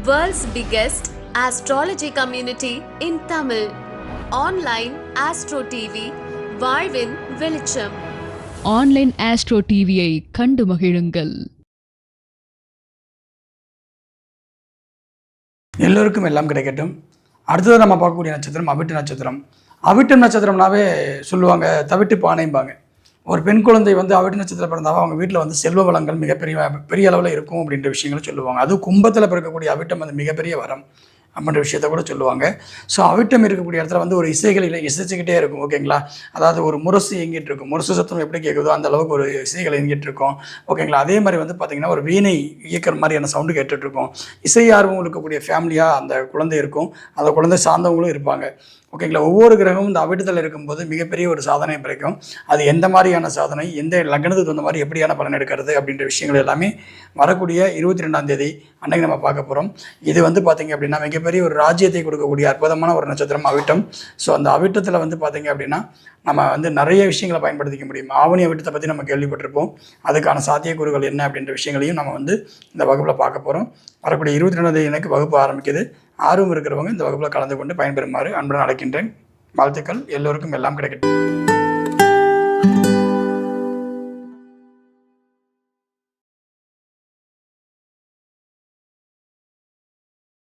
World's biggest astrology community in Tamil. Online Astro TV, வாழ்வின் வெளிச்சம். Online astro டிவியை கண்டு மகிழுங்கள். எல்லோருக்கும் எல்லாம் கிடைக்கட்டும். அடுத்தது நம்ம பார்க்கக்கூடிய நட்சத்திரம் அவிட்ட நட்சத்திரம். அவிட்டம் நட்சத்திரம்னாவே சொல்லுவாங்க தவிட்டு பானைம்பாங்க. ஒரு பெண் குழந்தை வந்து அவிட்ட நட்சத்திரம் பிறந்தாவோ அவங்க வீட்டில் வந்து செல்வ வளங்கள் பெரிய அளவில் இருக்கும் அப்படின்ற விஷயங்களை சொல்லுவாங்க. அதுவும் கும்பத்தில் பிறக்கக்கூடிய அவிட்டம் வந்து மிகப்பெரிய வரம் அப்படின்ற விஷயத்த கூட சொல்லுவாங்க. ஸோ அவிட்டம் இருக்கக்கூடிய இடத்துல வந்து ஒரு இசைகளில் இசைச்சிக்கிட்டே இருக்கும். ஓகேங்களா? அதாவது ஒரு முரசு இயங்கிட்டு இருக்கும். முரசு சத்தம் எப்படி கேட்குதோ அந்த அளவுக்கு ஒரு இசைகள் இயங்கிட்டு இருக்கும். ஓகேங்களா? அதே மாதிரி வந்து பார்த்திங்கன்னா ஒரு வீணை இயக்கிற மாதிரியான சவுண்டு கேட்டுட்ருக்கும். இசை ஆர்வம் இருக்கக்கூடிய ஃபேமிலியாக அந்த குழந்தை இருக்கும். அந்த குழந்தை சார்ந்தவங்களும் இருப்பாங்க. ஓகேங்களா? ஒவ்வொரு கிரகமும் இந்த அவிட்டத்தில் இருக்கும்போது மிகப்பெரிய ஒரு சாதனை பிறக்கும். அது எந்த மாதிரியான சாதனை, எந்த லக்னத்துக்கு தகுந்த மாதிரி எப்படியான பலன் எடுக்கிறது அப்படின்ற விஷயங்கள் எல்லாமே வரக்கூடிய 22ஆம் தேதி அன்னைக்கு நம்ம பார்க்க போகிறோம். இது வந்து பார்த்திங்க அப்படின்னா மிகப்பெரிய ஒரு ராஜ்யத்தை கொடுக்கக்கூடிய அற்புதமான ஒரு நட்சத்திரம் அவிட்டம். ஸோ அந்த அவிட்டத்தில் வந்து பார்த்திங்க அப்படின்னா நம்ம வந்து நிறைய விஷயங்களை பயன்படுத்திக்க முடியும். ஆவணி அவிட்டத்தை பற்றி நம்ம கேள்விப்பட்டிருப்போம். அதுக்கான சாத்தியக்கூறுகள் என்ன அப்படின்ற விஷயங்களையும் நம்ம வந்து இந்த வகுப்பில் பார்க்க போகிறோம். வரக்கூடிய 22ஆம் தேதி எனக்கு வகுப்பு ஆரம்பிக்குது. ஆர்வம் இருக்கிறவங்க இந்த வகுப்பில் கலந்து கொண்டு பயன்பெறுமாறு அன்புடன் அழைக்கின்றேன். வாழ்த்துக்கள். எல்லோருக்கும் எல்லாம் கிடைக்கட்டும்.